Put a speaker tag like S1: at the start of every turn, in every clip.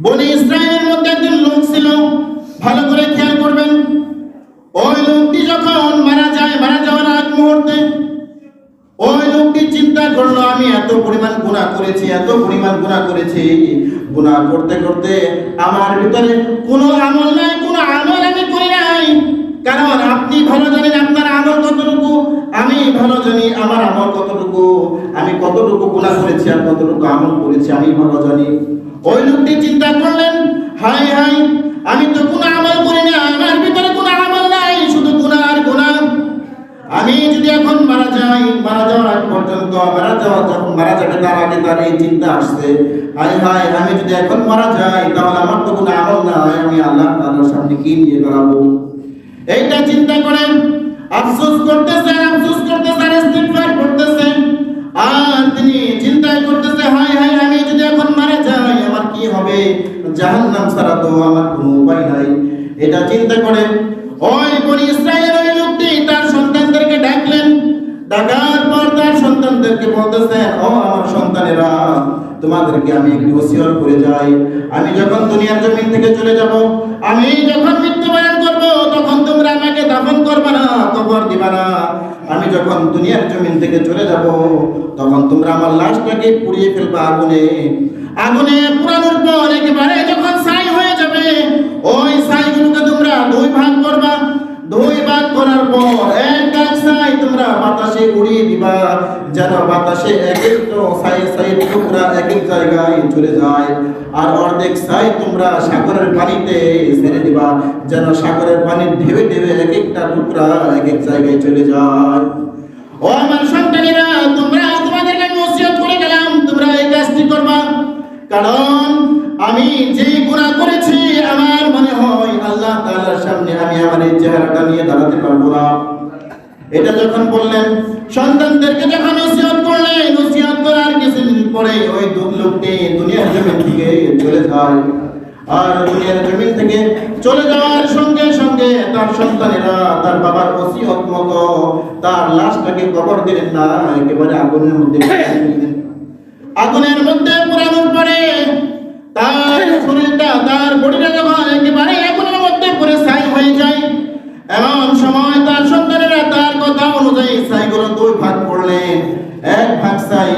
S1: বনি ইসরায়েলের মধ্যে একজন লোক ছিল, ভালো করে খেয়াল করবেন। ওই লোকটি যখন মারা যায়, মারা যাওয়ার আগ মুহূর্তে ওই লোকটি চিন্তা করলো, আমি এত পরিমাণ গুনাহ করেছি, এত পরিমাণ গুনাহ করেছি, গুনাহ করতে করতে আমার ভিতরে কোনো আমল নাই, কোনো আমল আমি করি নাই। কারণ আপনি ভালো জানেন আপনার আমল কতটুকু, আমি ভালো জানি আমার আমল কতটুকু, আমি কতটুকু গুনাহ করেছি আর কতটুকু আমল করেছি আমি ভালো জানি। ওই লোকটি চিন্তা করলেন, হাই হাই, আমি তো কোনো আমল করি না, আমার ভিতরে কোনো আমল নাই, শুধু গুনাহ আর গুনাহ। আমি যদি এখন মারা যাই, মারা যাওয়ার আগ পর্যন্ত যখন মারা যাবে তার আগে তার এই চিন্তা আসছে, হাই হাই, আমি যদি এখন মারা যাই তাহলে আমার তো কোনো আমল নাই, আমি আল্লাহ তাআলার সামনে কি নিয়ে দাঁড়াবো। এইটা চিন্তা করেন, আফসোস করতেছেন, ইস্তিগফার করতেছেন। আর তিনি চিন্তায় করতেছে, হাই হাই, আমি যদি এখন মারা যাই আমার কি হবে, জাহান্নাম ছাড়া তো আমার কোনো উপায় নাই। এটা চিন্তা করে ওই বনি ইসরায়েলের ওই লোকটি তার সন্তানদেরকে ডাকলেন। ডাকার পর তার সন্তানদেরকে বলতেছেন, ও আমার সন্তানেরা, তোমাদেরকে আমি একটি ওসিয়ত করে যাই। আমি যখন দুনিয়ার জমিন থেকে চলে যাব, আমি যখন মৃত্যুবরণ করব, তখন তোমরা আমাকে দাফন করবে না, কবর দিবা না। আমি যখন দুনিয়ার জমিন থেকে চলে যাব, তখন তোমরা আমার লাশটাকে পুড়িয়ে ফেলবা আগুনে। আগুনে পুরানোর পর একেবারে যখন ছাই হয়ে যাবে, ওই ছাইগুলোকে তোমরা দুই ভাগ করবা। দুই ভাগ করার পর একটা ছাই তোমরা বাতাসে উড়িয়ে দিবা, যেন বাতাসে এক একটা ছাই টুকরা এক এক জায়গায় চলে যায়। আর অর্ধেক ছাই তোমরা সাগরের পানিতে ছেড়ে দিবা, যেন সাগরের পানির ঢেউে ঢেউে এক একটা টুকরা এক এক জায়গায় চলে যায়। ও আমার সন্তানেরা, তোমরা তোমাদেরকে আমি ওসিয়ত করে গেলাম, তোমরা এই কাজটি করবা। কারণ আমি যে গুনাহ করেছি, আমার মনে হয় আল্লাহ তাআলার সামনে আমি আমার এই চেহারাটা নিয়ে দাঁড়াতে পারবো না। এটা যখন বললেন, সন্তানদেরকে যখন ওসিয়ত করলেন, ওসিয়ত করার কিছুদিন পরে ওই লোকটি দুনিয়ার জমিন থেকে চলে যায়। আর দুনিয়ার জমিন থেকে চলে যাওয়ার সঙ্গে সঙ্গে তার সন্তানেরা তার বাবার ওসিয়ত মতো তার লাশটাকে কবর দিলেন না, একেবারে আগুনের মধ্যে ফেলে দিলেন। আগুনের মধ্যে পোড়ানোর পরে তার শরীরটা, তার বডিটা যখন একেবারে আগুনের মধ্যে পুরো ছাই হয়ে যায়, এমন সময় তার সন্তানেরা তার কথা অনুযায়ী ছাইগুলো দুই ভাগ করলেন। এক ভাগ ছাই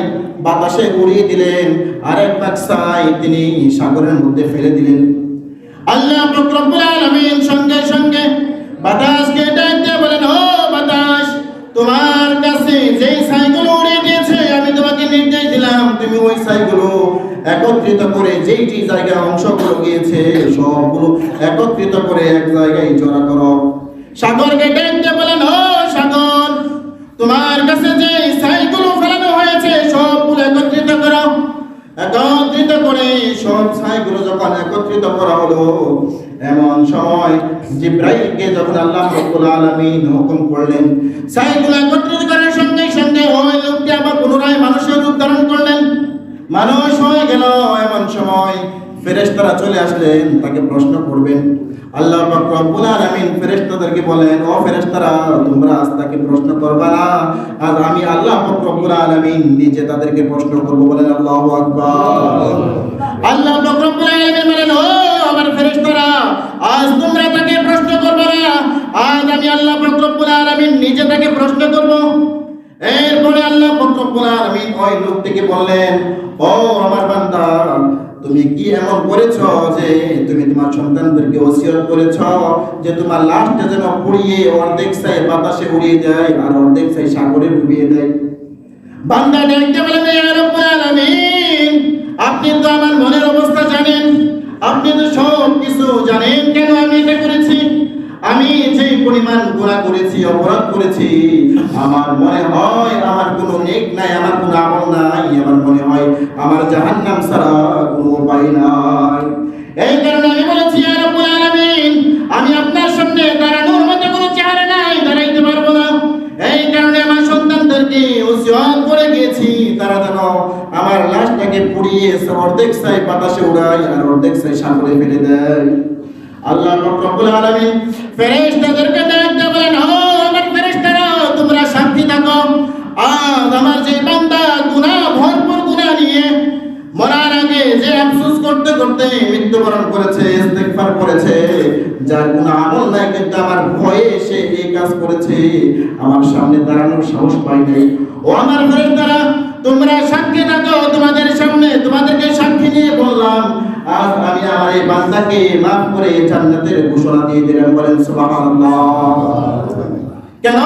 S1: বাতাসে উড়িয়ে দিলেন, আর এক ভাগ ছাই তিনি সাগরের মধ্যে ফেলে দিলেন। আল্লাহ পাক রব্বুল আলামিন সঙ্গে সঙ্গে বাতাসকে ডাক দিয়ে বলেন, ও বাতাস, তোমার কাছে যেই ছাইগুলো উড়ে গিয়েছে আমি তোমাকে নির্দেশ দিলাম, তুমি ওই ছাইগুলো একত্রিত করে যেই জায়গায় অংশগুলো গিয়েছে সবগুলো একত্রিত করে এক জায়গায় জড়া করো। সাগরকে ডাক দিয়ে বলেন, ও সাগর, তোমার কাছে যে ছাইগুলো ফেলানো হয়েছে সবগুলো একত্রিত করো। একত্রিত করে সব ছাইগুলো যখন একত্রিত করা হলো, এমন সময় জিবরাইলকে যখন আল্লাহ রাব্বুল আলামিন হুকুম করলেন, ছাইগুলো একত্রিত করার সঙ্গে সঙ্গে ওই লোকটি আবার পুনরায় মানুষের রূপ ধারণ করলেন, মানুষ হয়ে গেল। এমন সময় ফেরেশতারা চলে আসলেন, তাকে প্রশ্ন করবেন। আল্লাহ পাক রব্বুল আলামিন ফেরেশতাদেরকে বলেন, ও ফেরেশতারা, তোমরা আজ তাকে প্রশ্ন করবা না, আজ আমি আল্লাহ পাক রব্বুল আলামিন নিজে তাদেরকে প্রশ্ন করব। বলেন আল্লাহু আকবার। আল্লাহ পাক রব্বুল আলামিন বলেন, ও আমার ফেরেশতারা, আজ তোমরা তাকে প্রশ্ন করবে না, আজ আমি আল্লাহ পাক রব্বুল আলামিন নিজে তাকে প্রশ্ন করব। এরপরে আল্লাহ পাক রব্বুল আলামিন ওই লোকটিকে বললেন, ও আমার বান্দা, তুমি কি এমন করেছো যে তুমি তোমার সন্তানদেরকে ওসিয়ত করেছো যে তোমার লাশটা যেন পুড়িয়ে অর্ধেক ছাই বাতাসে উড়িয়ে যায় আর অর্ধেক ছাই সাগরে ডুবিয়ে দেয়? বান্দা দেখতে বলেন, ইয়া রাব্বুল আলামিন, আপনি তো আমার মনের অবস্থা জানেন, আপনি তো সব কিছু জানেন কেন আমি এটা করেছি। আমি যে পরিমাণ গুনাহ করেছি, অপরাধ করেছি, আমার মনে হয় আমার কোনো নেক নাই, আমার কোনো আমল নাই, আমার মনে হয় আমার জাহান্নাম ছাড়া কোনো উপায় নাই। এই কারণে আমি বলেছি, ইয়া রাব্বুল আলামিন, আমি আপনার সামনে দাঁড়ানোর মতো কোনো চেহারা নাই, দাঁড়াইতে পারবো না। এই কারণে আমার সন্তানদেরকে ওসিয়ত করে গিয়েছি, তারা যেন আমার লাশটাকে পুড়িয়ে অর্ধেক ছাই বাতাসে উড়ায় আর অর্ধেক ছাই সাগরে ফেলে দেয়। আল্লাহ রব্বুল আলামিন ফেরেশতাদেরকে ডাক দিয়ে বলেন, ও আমার ফেরেশতারা, তোমরা শান্তি থাকো। আজ আমার যে বান্দা গুনাহ ভরপুর গুনাহ নিয়ে মরার আগে যে আফসোস করতে করতে মৃত্যুবরণ করেছে, ইস্তেগফার করেছে, যার কোনো আমল নাই কিন্তু আমার ভয়ে সে এই কাজ করেছে, আমার সামনে দাঁড়ানোর সাহস পায় নাই। ও আমার ফেরেশতারা, তোমরা সাক্ষী থাকো, তোমাদের সামনে তোমাদেরকে সাক্ষী নিয়ে বললাম, আজ আমি আমার এই বান্দাকে মাফ করে জান্নাতের ঘোষণা দিয়ে দিলাম। বলেন সুবহানাল্লাহ। কেন?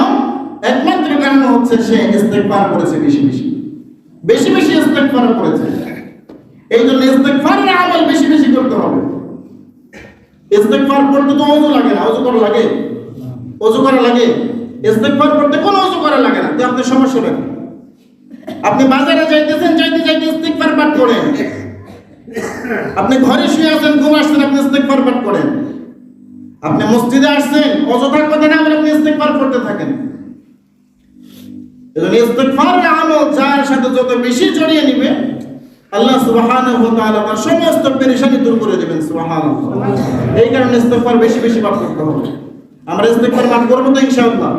S1: একমাত্র কারণ হচ্ছে সে ইস্তেগফার করেছে, বেশি বেশি বেশি ইস্তেগফার করেছে। এই জন্য ইস্তেগফারের আমল বেশি বেশি করতে হবে। ইস্তেগফার করতে তো ওযু লাগে না, ওযু করা লাগে? ওযু করা লাগে? ইস্তেগফার করতে কোনো ওযু করা লাগে না। তো আপনার সমস্যা নাকি? আপনি বাজারে যাইতেছেন, যাইতে যাইতে ইস্তেগফার পাঠ করেন। আপনি ঘরে শুয়ে আছেন, ঘুম আসছেন, আপনি ইস্তেগফার পাঠ করেন। আপনি মসজিদে আসছেন, অযথার কথা না বলে আপনি ইস্তেগফার করতে থাকেন। এজন্য ইস্তেগফারের আমল যার সাথে যত বেশি জড়িয়ে নিবে, আল্লাহ সুবহানাহু ওয়া তাআলা তার সমস্ত পেরেশানি দূর করে দিবেন। সুবহানাল্লাহ। এই কারণে ইস্তেগফার বেশি বেশি পাঠ করতে হবে। আমরা ইস্তেগফার পাঠ করব তো ইনশাআল্লাহ।